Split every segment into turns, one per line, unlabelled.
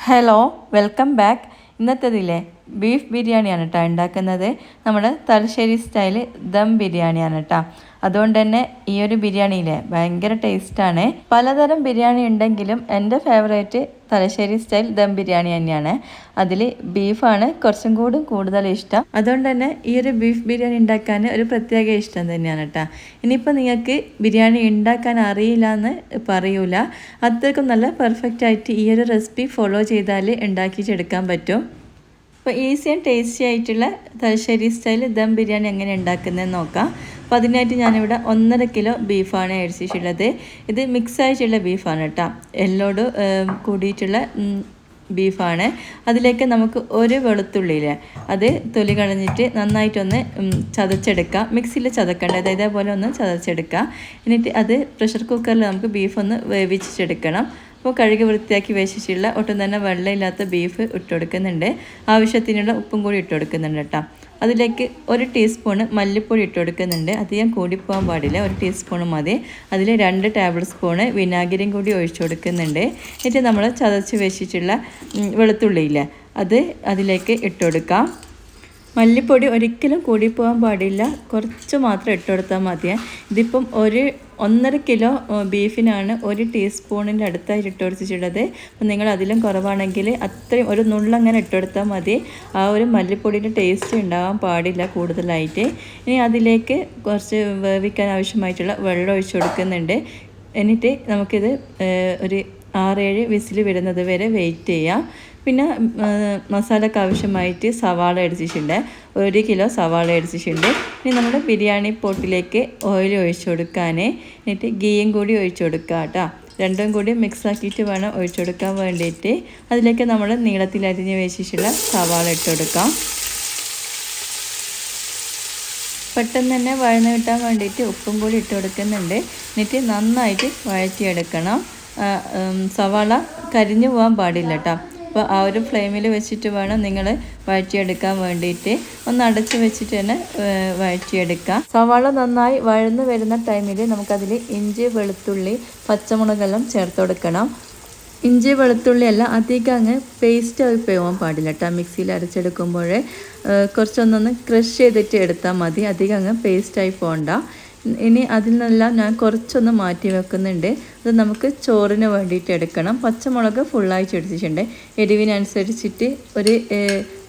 Hello, welcome back. ഇന്നത്തേതില്ലേ beef ബിരിയാണിയാണ് കേട്ടോ ഉണ്ടാക്കുന്നത്. നമ്മൾ തലശ്ശേരി സ്റ്റൈല് ദം ബിരിയാണിയാണ് കേട്ടോ. അതുകൊണ്ട് തന്നെ ഈ ഒരു ബിരിയാണിയിലെ ഭയങ്കര ടേസ്റ്റാണ്. പലതരം ബിരിയാണി ഉണ്ടെങ്കിലും എൻ്റെ ഫേവറേറ്റ് തലശ്ശേരി സ്റ്റൈൽ ദം ബിരിയാണി തന്നെയാണ്. അതിൽ ബീഫാണ് കുറച്ചും കൂടി കൂടുതൽ ഇഷ്ടം. അതുകൊണ്ട് തന്നെ ഈ ഒരു ബീഫ് ബിരിയാണി ഉണ്ടാക്കാൻ ഒരു പ്രത്യേക ഇഷ്ടം തന്നെയാണ് കേട്ടോ. ഇനിയിപ്പോൾ നിങ്ങൾക്ക് ബിരിയാണി ഉണ്ടാക്കാൻ അറിയില്ല എന്ന് പറയൂല, അത്രയ്ക്കും നല്ല പെർഫെക്റ്റ് ആയിട്ട് ഈ ഒരു റെസിപ്പി ഫോളോ ചെയ്താൽ ഉണ്ടാക്കിച്ചെടുക്കാൻ പറ്റും. അപ്പോൾ ഈസി ആൻഡ് ടേസ്റ്റി ആയിട്ടുള്ള തലശ്ശേരി സ്റ്റൈൽ ദം ബിരിയാണി എങ്ങനെ ഉണ്ടാക്കുന്നതെന്ന് നോക്കാം. അപ്പോൾ അതിനായിട്ട് ഞാനിവിടെ 1.5 കിലോ ബീഫാണ് മേടിച്ചിട്ടുള്ളത്. ഇത് മിക്സ് ആയിട്ടുള്ള ബീഫാണ് കേട്ടോ, എല്ലോട് കൂടിയിട്ടുള്ള ബീഫാണ്. അതിലേക്ക് നമുക്ക് ഒരു വെളുത്തുള്ളിയില്ലേ അത് തൊലി കളഞ്ഞിട്ട് നന്നായിട്ടൊന്ന് ചതച്ചെടുക്കുക. മിക്സിയിൽ ചതക്കേണ്ടത് ഇതേപോലെ ഒന്ന് ചതച്ചെടുക്കുക. എന്നിട്ട് അത് പ്രഷർ കുക്കറിൽ നമുക്ക് ബീഫ് ഒന്ന് വേവിച്ചെടുക്കണം. അപ്പോൾ കഴുകി വൃത്തിയാക്കി വെച്ചിട്ടുള്ള ഒട്ടും തന്നെ വെള്ളമില്ലാത്ത ബീഫ് ഇട്ട് കൊടുക്കുന്നുണ്ട്. ആവശ്യത്തിനുള്ള ഉപ്പും കൂടി ഇട്ട് കൊടുക്കുന്നുണ്ട് കേട്ടോ. അതിലേക്ക് 1 ടീസ്പൂണ് മല്ലിപ്പൊടി ഇട്ട് കൊടുക്കുന്നുണ്ട്. അധികം കൂടിപ്പോകാൻ പാടില്ല, 1 ടീസ്പൂൺ മതി. അതിൽ 2 ടേബിൾ സ്പൂണ് വിനാഗിരിയും കൂടി ഒഴിച്ചു കൊടുക്കുന്നുണ്ട്. എന്നിട്ട് നമ്മൾ ചതച്ച് വെച്ചിട്ടുള്ള വെളുത്തുള്ളിയില്ലേ അത് അതിലേക്ക് ഇട്ട് കൊടുക്കാം. മല്ലിപ്പൊടി ഒരിക്കലും കൂടിപ്പോകാൻ പാടില്ല, കുറച്ച് മാത്രം ഇട്ട് കൊടുത്താൽ മതി. ഇതിപ്പം 1.5 കിലോ ബീഫിനാണ് 1 ടീസ്പൂണിൻ്റെ അടുത്തായിട്ട് ഇട്ട് കൊടുത്തിട്ടുള്ളത്. അപ്പം നിങ്ങൾ അതിലും കുറവാണെങ്കിൽ അത്രയും ഒരു നുള്ളങ്ങനെ ഇട്ട് കൊടുത്താൽ മതി. ആ ഒരു മല്ലിപ്പൊടിയുടെ ടേസ്റ്റ് ഉണ്ടാകാൻ പാടില്ല കൂടുതലായിട്ട്. ഇനി അതിലേക്ക് കുറച്ച് വേവിക്കാൻ ആവശ്യമായിട്ടുള്ള വെള്ളം ഒഴിച്ച് കൊടുക്കുന്നുണ്ട്. എന്നിട്ട് നമുക്കിത് ഒരു 6-7 വിസിൽ വരുന്നത് വരെ വെയിറ്റ് ചെയ്യാം. പിന്നെ മസാലയ്ക്ക് ആവശ്യമായിട്ട് സവാള അടിച്ചിട്ടുണ്ട്, 1 കിലോ സവാള അടിച്ചിട്ടുണ്ട്. ഇനി നമ്മുടെ ബിരിയാണി പോട്ടിലേക്ക് ഓയിൽ ഒഴിച്ചു കൊടുക്കാൻ, എന്നിട്ട് ഗീയും കൂടി ഒഴിച്ചു കൊടുക്കുക കേട്ടോ. രണ്ടും കൂടി മിക്സ് ആക്കിയിട്ട് വേണം ഒഴിച്ചു കൊടുക്കാൻ വേണ്ടിയിട്ട്. അതിലേക്ക് നമ്മൾ നീളത്തിൽ അരിഞ്ഞ് വെച്ചിട്ടുള്ള സവാള ഇട്ട് കൊടുക്കാം. പെട്ടെന്ന് തന്നെ വഴന്ന് കിട്ടാൻ വേണ്ടിയിട്ട് ഉപ്പും കൂടി ഇട്ട് കൊടുക്കുന്നുണ്ട്. എന്നിട്ട് നന്നായിട്ട് വഴറ്റിയെടുക്കണം. സവാള കരിഞ്ഞു പോകാൻ പാടില്ല കേട്ടോ. അപ്പോൾ ആ ഒരു ഫ്ലെയിമിൽ വെച്ചിട്ട് വേണം നിങ്ങൾ വഴറ്റിയെടുക്കാൻ വേണ്ടിയിട്ട്. ഒന്ന് അടച്ച് വെച്ചിട്ട് തന്നെ വഴറ്റിയെടുക്കാം. സവാള നന്നായി വഴന്ന് വരുന്ന ടൈമിൽ നമുക്കതിൽ ഇഞ്ചി, വെളുത്തുള്ളി, പച്ചമുളകെല്ലാം ചേർത്ത് കൊടുക്കണം. ഇഞ്ചി വെളുത്തുള്ളി എല്ലാം അധികം അങ്ങ് പേസ്റ്റ് ആയി പോകാൻ പാടില്ല കേട്ടോ. മിക്സിയിൽ അരച്ചെടുക്കുമ്പോൾ കുറച്ചൊന്നൊന്ന് ക്രഷ് ചെയ്തിട്ട് എടുത്താൽ മതി, അധികം അങ്ങ് പേസ്റ്റായി പോകണ്ട. ഇനി അതിൽ നിന്നെല്ലാം ഞാൻ കുറച്ചൊന്ന് മാറ്റി വെക്കുന്നുണ്ട്. അത് നമുക്ക് ചോറിന് വേണ്ടിയിട്ട് എടുക്കണം. പച്ചമുളക് ഫുള്ളായിട്ട് എടുത്തിട്ടുണ്ട്. എരിവിനനുസരിച്ചിട്ട് ഒരു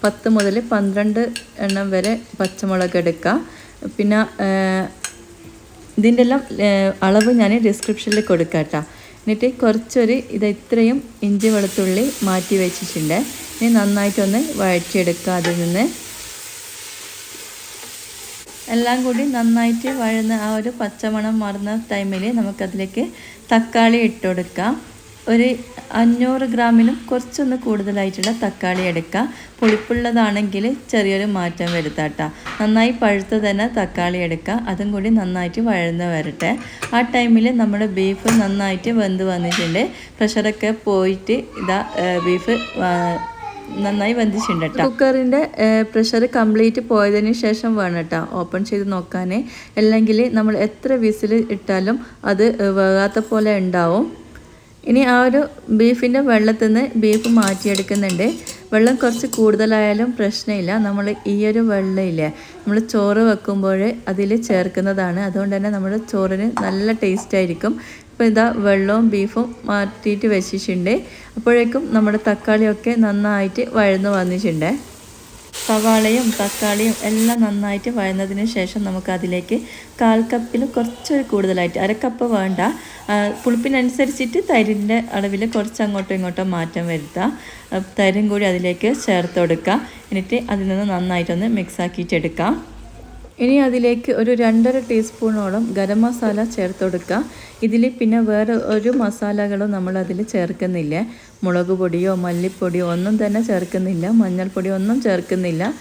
10 മുതൽ 12 എണ്ണം വരെ പച്ചമുളക് എടുക്കുക. പിന്നെ ഇതിൻ്റെ എല്ലാം അളവ് ഞാൻ ഡിസ്ക്രിപ്ഷനിൽ കൊടുക്കാം കേട്ടോ. എന്നിട്ട് കുറച്ചൊരു ഇത്രയും ഇഞ്ചി വെളുത്തുള്ളി മാറ്റി വെച്ചിട്ടുണ്ട്. ഇനി നന്നായിട്ടൊന്ന് വഴറ്റിയെടുക്കുക. അതിൽ നിന്ന് എല്ലാം കൂടി നന്നായിട്ട് വഴന്ന് ആ ഒരു പച്ചമണം മാറുന്ന ടൈമിൽ നമുക്കതിലേക്ക് തക്കാളി ഇട്ട് കൊടുക്കാം. ഒരു 500 ഗ്രാമിലും കുറച്ചൊന്ന് കൂടുതലായിട്ടുള്ള തക്കാളി എടുക്കുക. പുളിപ്പുള്ളതാണെങ്കിൽ ചെറിയൊരു മാറ്റം വരുത്താം കേട്ടോ. നന്നായി പഴുത്ത് തന്നെ തക്കാളി എടുക്കുക. അതും കൂടി നന്നായിട്ട് വഴന്ന് വരട്ടെ. ആ ടൈമിൽ നമ്മുടെ ബീഫ് നന്നായിട്ട് വെന്ത് വന്നിട്ടുണ്ട്. പ്രഷറൊക്കെ പോയിട്ട് ബീഫ് നന്നായി വെന്തിച്ചിട്ടുണ്ട് കേട്ടോ. കുക്കറിൻ്റെ പ്രഷർ കംപ്ലീറ്റ് പോയതിന് ശേഷം വേണം കേട്ടോ ഓപ്പൺ ചെയ്ത് നോക്കാൻ. അല്ലെങ്കിൽ നമ്മൾ എത്ര വിസിൽ ഇട്ടാലും അത് വേകാത്ത പോലെ ഉണ്ടാവും. ഇനി ആ ഒരു ബീഫിൻ്റെ വെള്ളത്തിൽ നിന്ന് ബീഫ് മാറ്റിയെടുക്കുന്നുണ്ട്. വെള്ളം കുറച്ച് കൂടുതലായാലും പ്രശ്നമില്ല. നമ്മൾ ഈ ഒരു വെള്ളമില്ലേ നമ്മൾ ചോറ് വെക്കുമ്പോൾ അതിൽ ചേർക്കുന്നതാണ്. അതുകൊണ്ട് തന്നെ നമ്മുടെ ചോറിന് നല്ല ടേസ്റ്റ് ആയിരിക്കും. ഇപ്പോൾ വെള്ളവും ബീഫും മാറ്റിയിട്ട് വെച്ചിട്ടുണ്ട്. അപ്പോഴേക്കും നമ്മുടെ തക്കാളിയൊക്കെ നന്നായിട്ട് വഴന്ന് വന്നിട്ടുണ്ട്. സവാളയും തക്കാളിയും എല്ലാം നന്നായിട്ട് വഴന്നതിന് ശേഷം നമുക്കതിലേക്ക് 1/4 കപ്പിൽ കുറച്ചൊരു കൂടുതലായിട്ട് 1/2 കപ്പ് വേണ്ട, പുളിപ്പിനനുസരിച്ചിട്ട് തൈരിൻ്റെ അളവിൽ കുറച്ച് അങ്ങോട്ടോ ഇങ്ങോട്ടോ മാറ്റം വരുത്താം. തൈരും കൂടി അതിലേക്ക് ചേർത്ത് കൊടുക്കുക. എന്നിട്ട് അതിൽ നിന്ന് നന്നായിട്ടൊന്ന് മിക്സ് ആക്കിയിട്ടെടുക്കാം. ഇനി അതിലേക്ക് ഒരു 2.5 ടീസ്പൂണോളം ഗരം മസാല ചേർത്ത് കൊടുക്കുക. ഇതിൽ പിന്നെ വേറെ ഒരു മസാലകളും നമ്മൾ അതിൽ ചേർക്കുന്നില്ല. മുളക് പൊടിയോ മല്ലിപ്പൊടിയോ ഒന്നും തന്നെ ചേർക്കുന്നില്ല, മഞ്ഞൾപ്പൊടിയോ ഒന്നും ചേർക്കുന്നില്ല.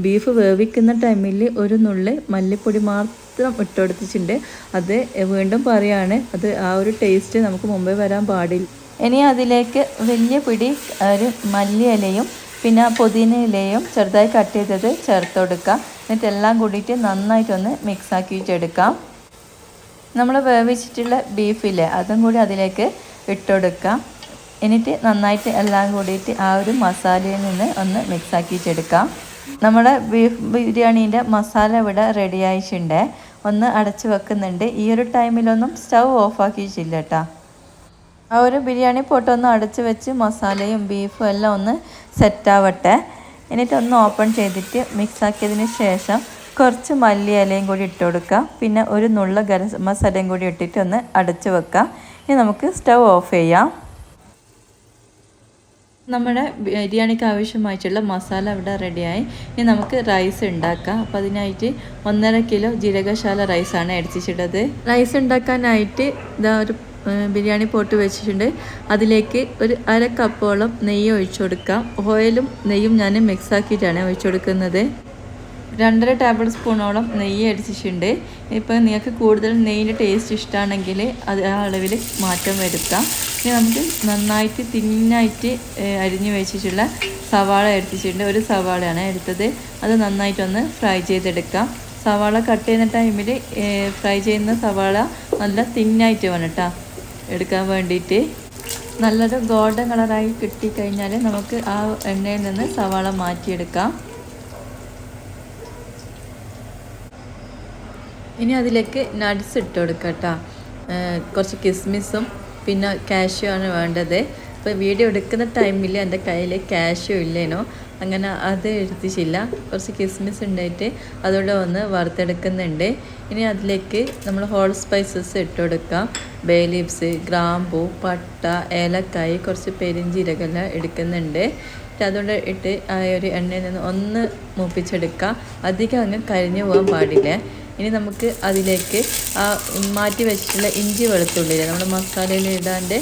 ബീഫ് വേവിക്കുന്ന ടൈമിൽ ഒരു നുള്ളി മല്ലിപ്പൊടി മാത്രം ഇട്ടുകൊടുത്തിട്ടുണ്ട്. അത് വീണ്ടും പറയുകയാണ്, അത് ആ ഒരു ടേസ്റ്റ് നമുക്ക് മുമ്പേ വരാൻ പാടില്ല. ഇനി അതിലേക്ക് വലിയ പിടി ഒരു മല്ലിയിലയും പിന്നെ പുതിന ഇലയും ചെറുതായി കട്ട് ചെയ്തത് ചേർത്ത് കൊടുക്കുക. എന്നിട്ട് എല്ലാം കൂടിയിട്ട് നന്നായിട്ടൊന്ന് മിക്സ് ആക്കിയിട്ടെടുക്കാം. നമ്മൾ വേവിച്ചിട്ടുള്ള ബീഫില്ലേ അതും കൂടി അതിലേക്ക് ഇട്ട് കൊടുക്കാം. എന്നിട്ട് നന്നായിട്ട് എല്ലാം കൂടിയിട്ട് ആ ഒരു മസാലയിൽ നിന്ന് ഒന്ന് മിക്സ് ആക്കിയിട്ടെടുക്കാം. നമ്മുടെ ബീഫ് ബിരിയാണീൻ്റെ മസാല ഇവിടെ റെഡി ആയിട്ടുണ്ട്. ഒന്ന് അടച്ച് വെക്കുന്നുണ്ട്. ഈ ഒരു ടൈമിലൊന്നും സ്റ്റൗ ഓഫ് ആക്കിയിട്ടില്ല കേട്ടോ. ആ ഒരു ബിരിയാണി പോട്ടൊന്ന് അടച്ച് വെച്ച് മസാലയും ബീഫും എല്ലാം ഒന്ന് സെറ്റാവട്ടെ. എന്നിട്ടൊന്ന് ഓപ്പൺ ചെയ്തിട്ട് മിക്സ് ആക്കിയതിന് ശേഷം കുറച്ച് മല്ലി ഇലയും കൂടി ഇട്ട് കൊടുക്കുക. പിന്നെ ഒരു നുള്ള ഗരം മസാലയും കൂടി ഇട്ടിട്ട് ഒന്ന് അടച്ച് വെക്കാം. ഇനി നമുക്ക് സ്റ്റൗ ഓഫ് ചെയ്യാം. നമ്മുടെ ബിരിയാണിക്ക് ആവശ്യമായിട്ടുള്ള മസാല ഇവിടെ റെഡിയായി. ഇനി നമുക്ക് റൈസ് ഉണ്ടാക്കാം. അപ്പോൾ അതിനായിട്ട് 1.5 കിലോ ജീരകശാല റൈസാണ് എടുത്തിട്ടുള്ളത്. റൈസ് ഉണ്ടാക്കാനായിട്ട് ഇതാ ഒരു ബിരിയാണി പോട്ട് വെച്ചിട്ടുണ്ട്. അതിലേക്ക് ഒരു 1/2 കപ്പോളം നെയ്യ് ഒഴിച്ചു കൊടുക്കാം. ഓയിലും നെയ്യും ഞാൻ മിക്സ് ആക്കിയിട്ടാണ് ഒഴിച്ചു കൊടുക്കുന്നത്. 2.5 ടേബിൾ സ്പൂണോളം നെയ്യ് അടിച്ചിട്ടുണ്ട്. ഇപ്പോൾ നിങ്ങൾക്ക് കൂടുതൽ നെയ്യിൻ്റെ ടേസ്റ്റ് ഇഷ്ടമാണെങ്കിൽ അത് ആ അളവിൽ മാറ്റം വരുത്താം. ഇനി നമുക്ക് നന്നായിട്ട് തിന്നായിട്ട് അരിഞ്ഞു വെച്ചിട്ടുള്ള സവാള എടുത്തിട്ടുണ്ട്. ഒരു സവാളയാണ് എടുത്തത്. അത് നന്നായിട്ടൊന്ന് ഫ്രൈ ചെയ്തെടുക്കാം. സവാള കട്ട് ചെയ്യുന്ന ടൈമിൽ ഫ്രൈ ചെയ്യുന്ന സവാള നല്ല തിന്നായിട്ട് വേണം കേട്ടോ എടുക്കാൻ വേണ്ടിയിട്ട്. നല്ലൊരു ഗോൾഡൻ കളറായി കിട്ടിക്കഴിഞ്ഞാൽ നമുക്ക് ആ എണ്ണയിൽ നിന്ന് സവാള മാറ്റിയെടുക്കാം. ഇനി അതിലേക്ക് നട്ട്സ് ഇട്ട് കൊടുക്കാം കേട്ടോ. കുറച്ച് കിസ്മിസും പിന്നെ കാഷ്യൂ ആണ് വേണ്ടത്. അപ്പോൾ വീഡിയോ എടുക്കുന്ന ടൈമിൽ എൻ്റെ കയ്യിൽ കാഷ്യൂ ഇല്ലേനോ, അങ്ങനെ അത് എടുത്തിട്ടില്ല. കുറച്ച് കിസ്മിസ് ഉണ്ടായിട്ട് അതോടെ ഒന്ന് വറുത്തെടുക്കുന്നുണ്ട്. ഇനി അതിലേക്ക് നമ്മൾ ഹോൾ സ്പൈസസ് ഇട്ട് കൊടുക്കാം. ബേ ലീവ്സ്, ഗ്രാമ്പൂ, പട്ട, ഏലക്കായ്, കുറച്ച് പെരിഞ്ചീരകെല്ലാം എടുക്കുന്നുണ്ട്. അതുകൊണ്ട് ഇട്ട് ആ ഒരു എണ്ണയിൽ നിന്ന് ഒന്ന് മൂപ്പിച്ചെടുക്കുക. അധികം അങ്ങ് കരിഞ്ഞു പോകാൻ പാടില്ല. ഇനി നമുക്ക് അതിലേക്ക് ആ മാറ്റി വെച്ചിട്ടുള്ള ഇഞ്ചി വെളുത്തുള്ളി നമ്മൾ മസാലയിൽ ഇടാണ്ട്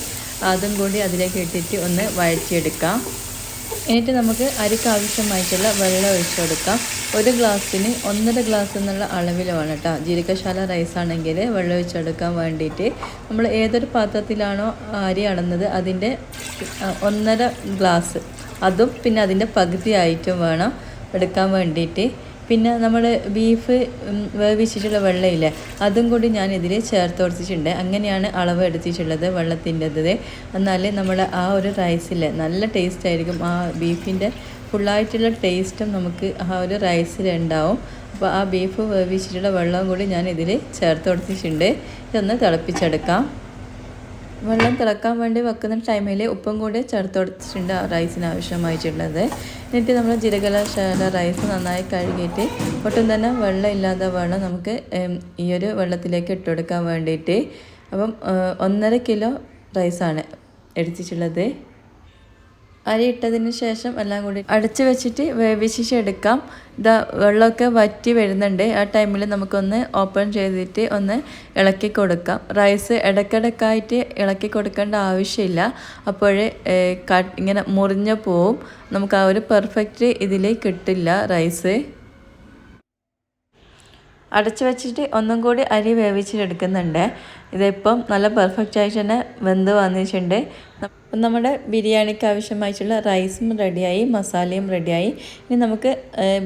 അതും കൂടി അതിലേക്ക് ഇട്ടിട്ട് ഒന്ന് വഴറ്റിയെടുക്കാം. എന്നിട്ട് നമുക്ക് അരിക്ക് ആവശ്യമായിട്ടുള്ള വെള്ളം ഒഴിച്ചു കൊടുക്കാം. ഒരു ഗ്ലാസ്സിന് 1.5 ഗ്ലാസ് എന്നുള്ള അളവിൽ വേണം കേട്ടോ. ജീരകശാല റൈസ് ആണെങ്കിൽ വെള്ളം ഒഴിച്ചെടുക്കാൻ വേണ്ടിയിട്ട് നമ്മൾ ഏതൊരു പാത്രത്തിലാണോ അരി അളന്നത് അതിൻ്റെ 1.5 ഗ്ലാസ് അതും പിന്നെ അതിൻ്റെ പകുതി ആയിട്ടും വേണം എടുക്കാൻ വേണ്ടിയിട്ട്. പിന്നെ നമ്മൾ ബീഫ് വേവിച്ചിട്ടുള്ള വെള്ളമില്ലേ അതും കൂടി ഞാൻ ഇതിൽ ചേർത്ത് കൊടുത്തിട്ടുണ്ട്. അങ്ങനെയാണ് അളവ് എടുത്തിട്ടുള്ളത് വെള്ളത്തിൻ്റെത്. എന്നാൽ നമ്മൾ ആ ഒരു റൈസില്ലേ നല്ല ടേസ്റ്റ് ആയിരിക്കും. ആ ബീഫിൻ്റെ ഫുള്ളായിട്ടുള്ള ടേസ്റ്റും നമുക്ക് ആ ഒരു റൈസിലുണ്ടാവും. അപ്പോൾ ആ ബീഫ് വേവിച്ചിട്ടുള്ള വെള്ളവും കൂടി ഞാൻ ഇതിൽ ചേർത്ത് കൊടുത്തിട്ടുണ്ട്. ഇതൊന്ന് തിളപ്പിച്ചെടുക്കാം. വെള്ളം തിളക്കാൻ വേണ്ടി വെക്കുന്ന ടൈമിൽ ഉപ്പും കൂടി ചേർത്ത് കൊടുത്തിട്ടുണ്ട് റൈസിന് ആവശ്യമായിട്ടുള്ളത്. എന്നിട്ട് നമ്മൾ ജീരകശാല റൈസ് നന്നായി കഴുകിയിട്ട് ഒട്ടും തന്നെ വെള്ളം ഇല്ലാതെ വേണം നമുക്ക് ഈ ഒരു വെള്ളത്തിലേക്ക് ഇട്ട് കൊടുക്കാൻ വേണ്ടിയിട്ട്. അപ്പം 1.5 കിലോ റൈസാണ് എടുത്തിട്ടുള്ളത്. അരി ഇട്ടതിന് ശേഷം എല്ലാം കൂടി അടച്ച് വെച്ചിട്ട് വേവിച്ചെടുക്കാം. ഇതാ വെള്ളമൊക്കെ വറ്റി വരുന്നുണ്ട്. ആ ടൈമിൽ നമുക്കൊന്ന് ഓപ്പൺ ചെയ്തിട്ട് ഒന്ന് ഇളക്കി കൊടുക്കാം. റൈസ് ഇടയ്ക്കിടയ്ക്കായിട്ട് ഇളക്കി കൊടുക്കേണ്ട ആവശ്യമില്ല. അപ്പോഴേ ഇങ്ങനെ മുറിഞ്ഞ് പോവും. നമുക്ക് ആ ഒരു പെർഫെക്റ്റ് ഇതിൽ കിട്ടില്ല റൈസ്. അടച്ചു വെച്ചിട്ട് ഒന്നും കൂടി അരി വേവിച്ചെടുക്കുന്നുണ്ട്. ഇതിപ്പം നല്ല പെർഫെക്റ്റ് ആയിട്ട് തന്നെ വെന്ത് വന്നിട്ടുണ്ട്. നമ്മുടെ ബിരിയാണിക്ക് ആവശ്യമായിട്ടുള്ള റൈസും റെഡിയായി, മസാലയും റെഡിയായി. ഇനി നമുക്ക്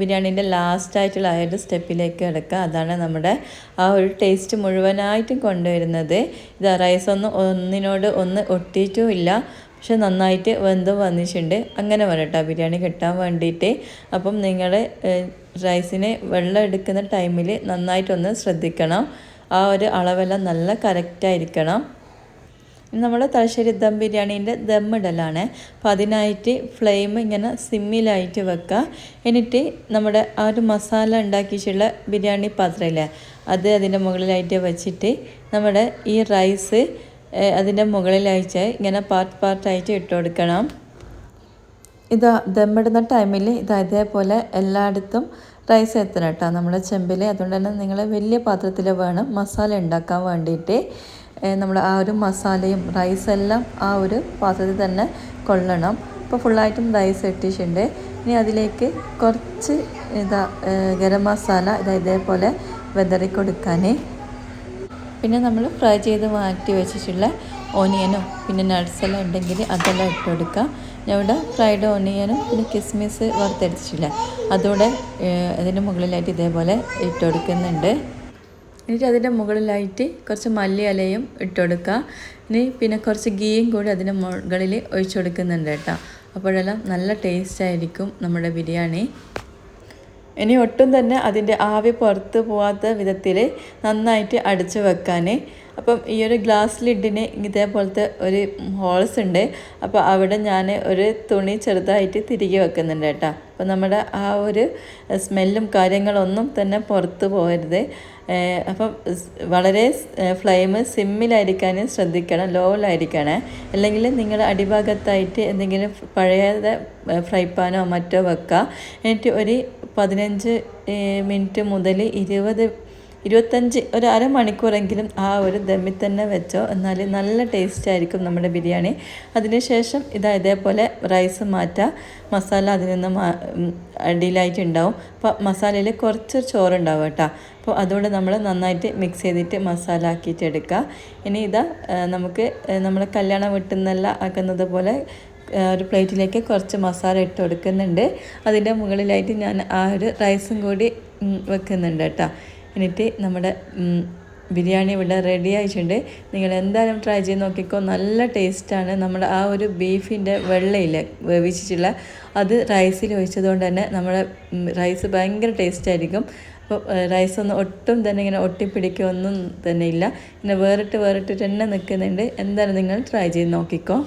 ബിരിയാണീൻ്റെ ലാസ്റ്റായിട്ടുള്ള ആ ഒരു സ്റ്റെപ്പിലേക്ക് കിടക്കാം. അതാണ് നമ്മുടെ ആ ഒരു ടേസ്റ്റ് മുഴുവനായിട്ടും കൊണ്ടുവരുന്നത്. ഇത് റൈസൊന്നും ഒന്നിനോട് ഒന്ന് ഒട്ടിയിട്ടും ഇല്ല, പക്ഷെ നന്നായിട്ട് വെന്ത് വന്നിട്ടുണ്ട്. അങ്ങനെ വേണം കേട്ടോ ബിരിയാണി കിട്ടാൻ വേണ്ടിയിട്ട്. അപ്പം നിങ്ങൾ റൈസിന് വെള്ളം എടുക്കുന്ന ടൈമിൽ നന്നായിട്ടൊന്ന് ശ്രദ്ധിക്കണം. ആ ഒരു അളവെല്ലാം നല്ല കറക്റ്റായിരിക്കണം. നമ്മൾ തലശ്ശേരി ദം ബിരിയാണീൻ്റെ ദമ്മിടലാണ്. അപ്പോൾ അതിനായിട്ട് ഫ്ലെയിം ഇങ്ങനെ സിമ്മിലായിട്ട് വെക്കുക. എന്നിട്ട് നമ്മുടെ ആ ഒരു മസാല ഉണ്ടാക്കിയിട്ടുള്ള ബിരിയാണി പാത്രമില്ലേ അത് അതിൻ്റെ മുകളിലായിട്ട് വെച്ചിട്ട് നമ്മുടെ ഈ റൈസ് അതിൻ്റെ മുകളിലായിട്ട് ഇങ്ങനെ പാർട്ടായിട്ട് ഇട്ട് കൊടുക്കണം. ഇതാ ദമ്മിടുന്ന ടൈമിൽ ഇതേപോലെ എല്ലായിടത്തും റൈസ് എത്തണം കേട്ടോ നമ്മുടെ ചെമ്പിൽ. അതുകൊണ്ട് തന്നെ നിങ്ങൾ വലിയ പാത്രത്തിൽ വേണം മസാല ഉണ്ടാക്കാൻ വേണ്ടിയിട്ട്. നമ്മൾ ആ ഒരു മസാലയും റൈസെല്ലാം ആ ഒരു പാത്രത്തിൽ തന്നെ കൊള്ളണം. ഇപ്പോൾ ഫുള്ളായിട്ടും റൈസ് ഇട്ടിട്ടുണ്ട്. ഇനി അതിലേക്ക് കുറച്ച് ഗരം മസാല ഇതേപോലെ വെതറി കൊടുക്കാൻ. പിന്നെ നമ്മൾ ഫ്രൈ ചെയ്ത് മാറ്റി വെച്ചിട്ടുള്ള ഓനിയനും പിന്നെ നട്ട്സെല്ലാം ഉണ്ടെങ്കിൽ അതെല്ലാം ഇട്ട് കൊടുക്കുക. ഞാൻ ഇവിടെ ഫ്രൈഡ് ഓനിയനും പിന്നെ കിസ്മിസ് വറുത്തെടുത്തിട്ടില്ല അതോടെ അതിൻ്റെ മുകളിലായിട്ട് ഇതേപോലെ ഇട്ട് കൊടുക്കുന്നുണ്ട്. എന്നിട്ട് അതിൻ്റെ മുകളിലായിട്ട് കുറച്ച് മല്ലി ഇലയും ഇട്ട് കൊടുക്കുക. ഇനി പിന്നെ കുറച്ച് ഗീയും കൂടി അതിൻ്റെ മുകളിൽ ഒഴിച്ചു കൊടുക്കുന്നുണ്ട് കേട്ടോ. അപ്പോഴെല്ലാം നല്ല ടേസ്റ്റ് ആയിരിക്കും നമ്മുടെ ബിരിയാണി. ഇനി ഒട്ടും തന്നെ അതിൻ്റെ ആവി പുറത്ത് പോവാത്ത വിധത്തിൽ നന്നായിട്ട് അടച്ചു വെക്കാൻ. അപ്പം ഈ ഒരു ഗ്ലാസ് ലിഡിന് ഇതേപോലത്തെ ഒരു ഹോൾസ് ഉണ്ട്. അപ്പോൾ അവിടെ ഞാൻ ഒരു തുണി ചെറുതായിട്ട് തിരികെ വെക്കുന്നുണ്ട് കേട്ടോ. അപ്പോൾ നമ്മുടെ ആ ഒരു സ്മെല്ലും കാര്യങ്ങളൊന്നും തന്നെ പുറത്ത് പോകരുത്. അപ്പം വളരെ ഫ്ലെയിം സിമ്മിലായിരിക്കാനും ശ്രദ്ധിക്കണം, ലോയിലായിരിക്കണേ. അല്ലെങ്കിൽ നിങ്ങൾ അടിഭാഗത്തായിട്ട് എന്തെങ്കിലും പഴയ ഫ്രൈ പാനോ മറ്റോ വെക്കുക. എന്നിട്ട് ഒരു 15 മിനിറ്റ് മുതൽ 25 ഒരു അരമണിക്കൂറെങ്കിലും ആ ഒരു ദമ്മിൽ തന്നെ വെച്ചോ, എന്നാൽ നല്ല ടേസ്റ്റ് ആയിരിക്കും നമ്മുടെ ബിരിയാണി. അതിനുശേഷം ഇതേപോലെ റൈസ് മാറ്റുക. മസാല അതിൽ നിന്ന് അടിയിലായിട്ടുണ്ടാവും. അപ്പോൾ മസാലയിൽ കുറച്ച് ചോറുണ്ടാവും കേട്ടോ. അപ്പോൾ അതുകൊണ്ട് നമ്മൾ നന്നായിട്ട് മിക്സ് ചെയ്തിട്ട് മസാല ആക്കിയിട്ട് എടുക്കുക. ഇനി നമുക്ക് നമ്മൾ കല്യാണ വീട്ടിൽ നിന്നെല്ലാം ആക്കുന്നത് പോലെ ഒരു പ്ലേറ്റിലേക്ക് കുറച്ച് മസാല ഇട്ട് കൊടുക്കുന്നുണ്ട്. അതിൻ്റെ മുകളിലായിട്ട് ഞാൻ ആ ഒരു റൈസും കൂടി വെക്കുന്നുണ്ട് കേട്ടോ. എന്നിട്ട് നമ്മുടെ ബിരിയാണി ഇവിടെ റെഡി ആയിട്ടുണ്ട്. നിങ്ങൾ എന്തായാലും ട്രൈ ചെയ്ത് നോക്കിക്കോ, നല്ല ടേസ്റ്റാണ്. നമ്മുടെ ആ ഒരു ബീഫിൻ്റെ വെള്ളയില്ലേ വേവിച്ചിട്ടുള്ള, അത് റൈസിൽ ഒഴിച്ചതുകൊണ്ട് തന്നെ നമ്മുടെ റൈസ് ഭയങ്കര ടേസ്റ്റായിരിക്കും. അപ്പോൾ റൈസൊന്നും ഒട്ടും തന്നെ ഇങ്ങനെ ഒട്ടിപ്പിടിക്കുകയൊന്നും തന്നെ ഇല്ല. ഇങ്ങനെ വേറിട്ട് തന്നെ നിൽക്കുന്നുണ്ട്. എന്തായാലും നിങ്ങൾ ട്രൈ ചെയ്ത് നോക്കിക്കോ.